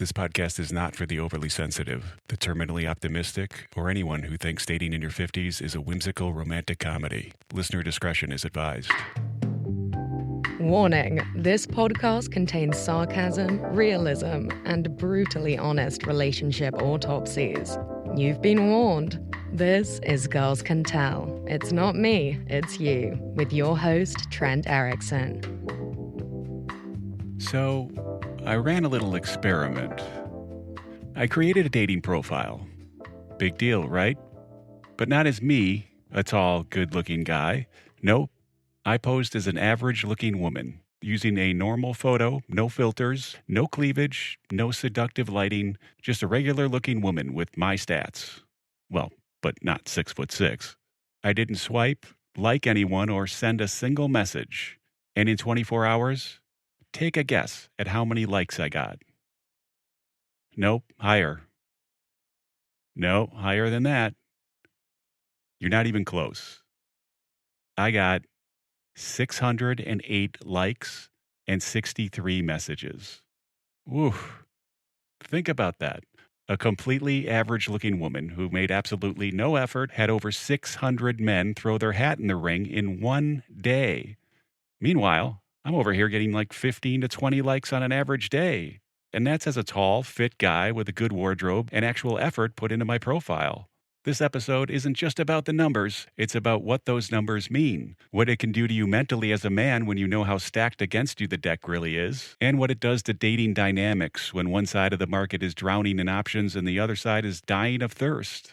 This podcast is not for the overly sensitive, the terminally optimistic, or anyone who thinks dating in your 50s is a whimsical romantic comedy. Listener discretion is advised. Warning, this podcast contains sarcasm, realism, and brutally honest relationship autopsies. You've been warned. This is Girls Can Tell. It's not me, it's you, with your host, Trent Erickson. So, I ran a little experiment. I created a dating profile. Big deal, right? But not as me, a tall, good-looking guy. Nope. I posed as an average-looking woman, using a normal photo, no filters, no cleavage, no seductive lighting, just a regular-looking woman with my stats. Well, but not 6'6". I didn't swipe, like anyone, or send a single message. And in 24 hours, take a guess at how many likes I got. Nope, higher. No, higher than that. You're not even close. I got 608 likes and 63 messages. Woo. Think about that. A completely average-looking woman who made absolutely no effort had over 600 men throw their hat in the ring in one day. Meanwhile, I'm over here getting like 15 to 20 likes on an average day. And that's as a tall, fit guy with a good wardrobe and actual effort put into my profile. This episode isn't just about the numbers, it's about what those numbers mean, what it can do to you mentally as a man when you know how stacked against you the deck really is, and what it does to dating dynamics when one side of the market is drowning in options and the other side is dying of thirst.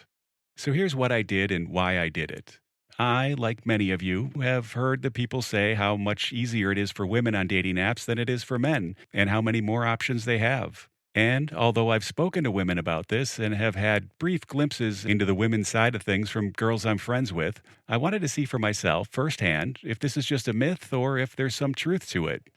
So here's what I did and why I did it. I, like many of you, have heard the people say how much easier it is for women on dating apps than it is for men, and how many more options they have. And although I've spoken to women about this and have had brief glimpses into the women's side of things from girls I'm friends with, I wanted to see for myself firsthand if this is just a myth or if there's some truth to it.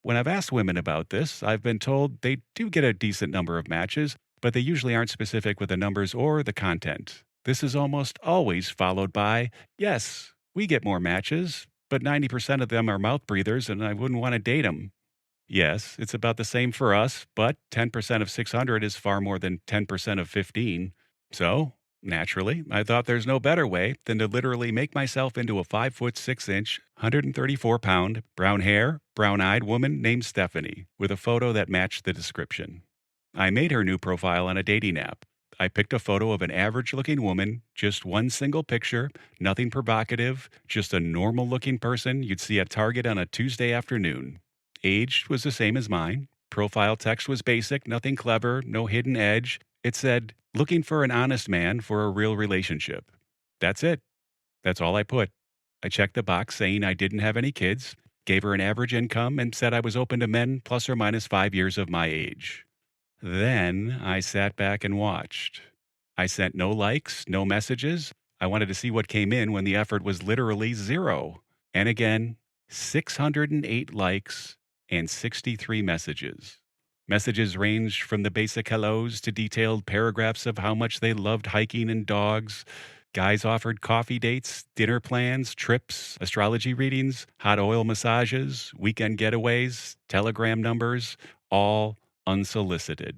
When I've asked women about this, I've been told they do get a decent number of matches, but they usually aren't specific with the numbers or the content. This is almost always followed by, yes, we get more matches, but 90% of them are mouth breathers and I wouldn't want to date them. Yes, it's about the same for us, but 10% of 600 is far more than 10% of 15. So, naturally, I thought there's no better way than to literally make myself into a 5'6", 134-pound, brown hair, brown-eyed woman named Stephanie, with a photo that matched the description. I made her new profile on a dating app. I picked a photo of an average-looking woman, just one single picture, nothing provocative, just a normal-looking person you'd see at Target on a Tuesday afternoon. Age was the same as mine. Profile text was basic, nothing clever, no hidden edge. It said, looking for an honest man for a real relationship. That's it. That's all I put. I checked the box saying I didn't have any kids, gave her an average income, and said I was open to men plus or minus 5 years of my age. Then I sat back and watched. I sent no likes, no messages. I wanted to see what came in when the effort was literally zero. And again, 608 likes and 63 messages. Messages ranged from the basic hellos to detailed paragraphs of how much they loved hiking and dogs. Guys offered coffee dates, dinner plans, trips, astrology readings, hot oil massages, weekend getaways, telegram numbers, all unsolicited.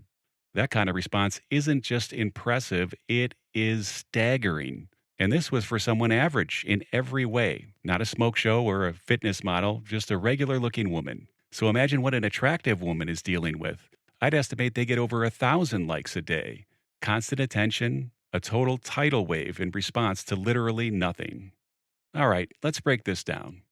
That kind of response isn't just impressive, it is staggering. And this was for someone average in every way, not a smoke show or a fitness model, just a regular-looking woman. So imagine what an attractive woman is dealing with. I'd estimate they get over 1,000 likes a day. Constant attention, a total tidal wave in response to literally nothing. All right, let's break this down.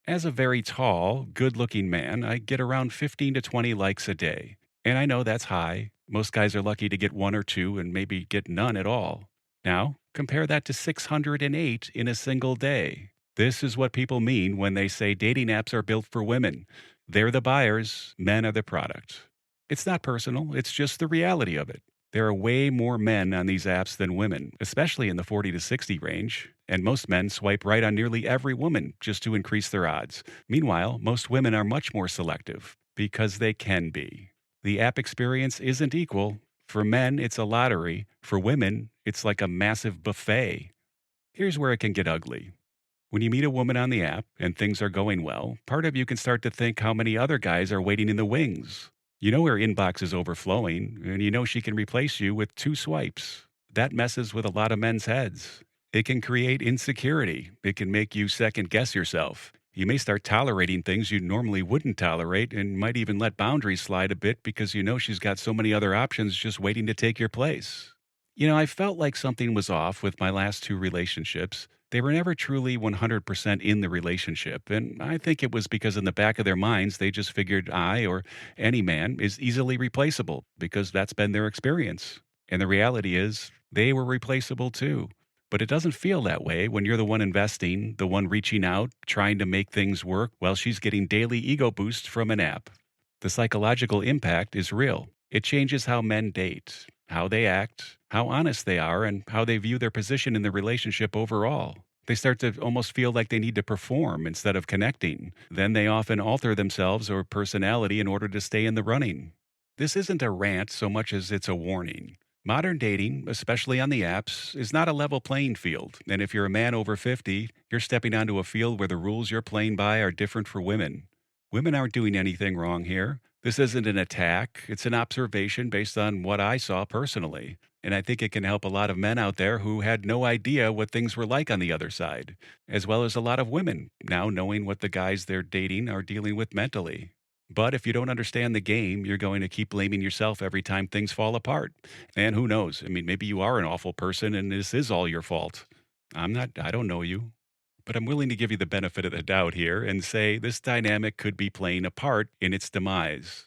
As a very tall, good-looking man, I get around 15 to 20 likes a day. And I know that's high. Most guys are lucky to get 1 or 2 and maybe get none at all. Now, compare that to 608 in a single day. This is what people mean when they say dating apps are built for women. They're the buyers, men are the product. It's not personal, it's just the reality of it. There are way more men on these apps than women, especially in the 40 to 60 range. And most men swipe right on nearly every woman just to increase their odds. Meanwhile, most women are much more selective because they can be. The app experience isn't equal. For men, it's a lottery. For women, it's like a massive buffet. Here's where it can get ugly. When you meet a woman on the app and things are going well, part of you can start to think how many other guys are waiting in the wings. You know her inbox is overflowing, and you know she can replace you with 2 swipes. That messes with a lot of men's heads. It can create insecurity. It can make you second guess yourself. You may start tolerating things you normally wouldn't tolerate and might even let boundaries slide a bit because you know she's got so many other options just waiting to take your place. I felt like something was off with my last 2 relationships. They were never truly 100% in the relationship, and I think it was because in the back of their minds, they just figured I, or any man, is easily replaceable because that's been their experience. And the reality is, they were replaceable too. But it doesn't feel that way when you're the one investing, the one reaching out, trying to make things work while she's getting daily ego boosts from an app. The psychological impact is real. It changes how men date, how they act, how honest they are, and how they view their position in the relationship overall. They start to almost feel like they need to perform instead of connecting. Then they often alter themselves or personality in order to stay in the running. This isn't a rant so much as it's a warning. Modern dating, especially on the apps, is not a level playing field. And if you're a man over 50, you're stepping onto a field where the rules you're playing by are different for women. Women aren't doing anything wrong here. This isn't an attack, it's an observation based on what I saw personally. And I think it can help a lot of men out there who had no idea what things were like on the other side, as well as a lot of women now knowing what the guys they're dating are dealing with mentally. But if you don't understand the game, you're going to keep blaming yourself every time things fall apart. And who knows? I mean, maybe you are an awful person and this is all your fault. I don't know you. But I'm willing to give you the benefit of the doubt here and say this dynamic could be playing a part in its demise.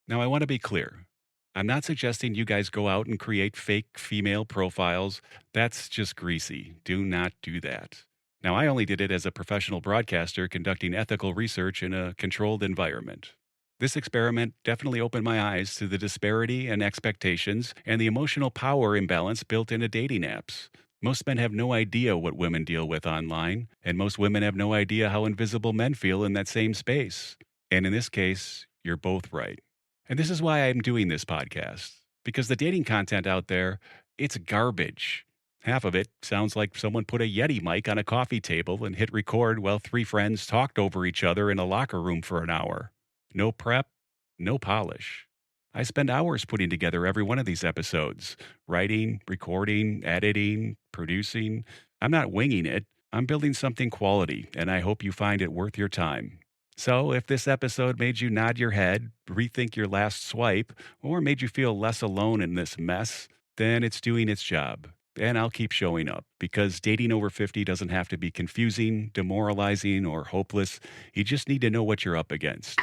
Now, I want to be clear. I'm not suggesting you guys go out and create fake female profiles. That's just greasy. Do not do that. Now, I only did it as a professional broadcaster conducting ethical research in a controlled environment. This experiment definitely opened my eyes to the disparity in expectations and the emotional power imbalance built into dating apps. Most men have no idea what women deal with online, and most women have no idea how invisible men feel in that same space. And in this case, you're both right. And this is why I'm doing this podcast, because the dating content out there, it's garbage. Half of it sounds like someone put a Yeti mic on a coffee table and hit record while 3 friends talked over each other in a locker room for an hour. No prep, no polish. I spend hours putting together every one of these episodes, writing, recording, editing, producing. I'm not winging it. I'm building something quality, and I hope you find it worth your time. So, if this episode made you nod your head, rethink your last swipe, or made you feel less alone in this mess, then it's doing its job. And I'll keep showing up because dating over 50 doesn't have to be confusing, demoralizing, or hopeless. You just need to know what you're up against.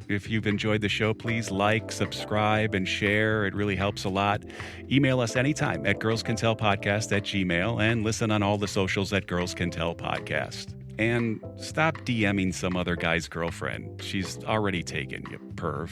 If you've enjoyed the show, please like, subscribe, and share. It really helps a lot. Email us anytime at girlscantellpodcast@gmail and listen on all the socials at Girls Can Tell Podcast. And stop DMing some other guy's girlfriend. She's already taken, you perv.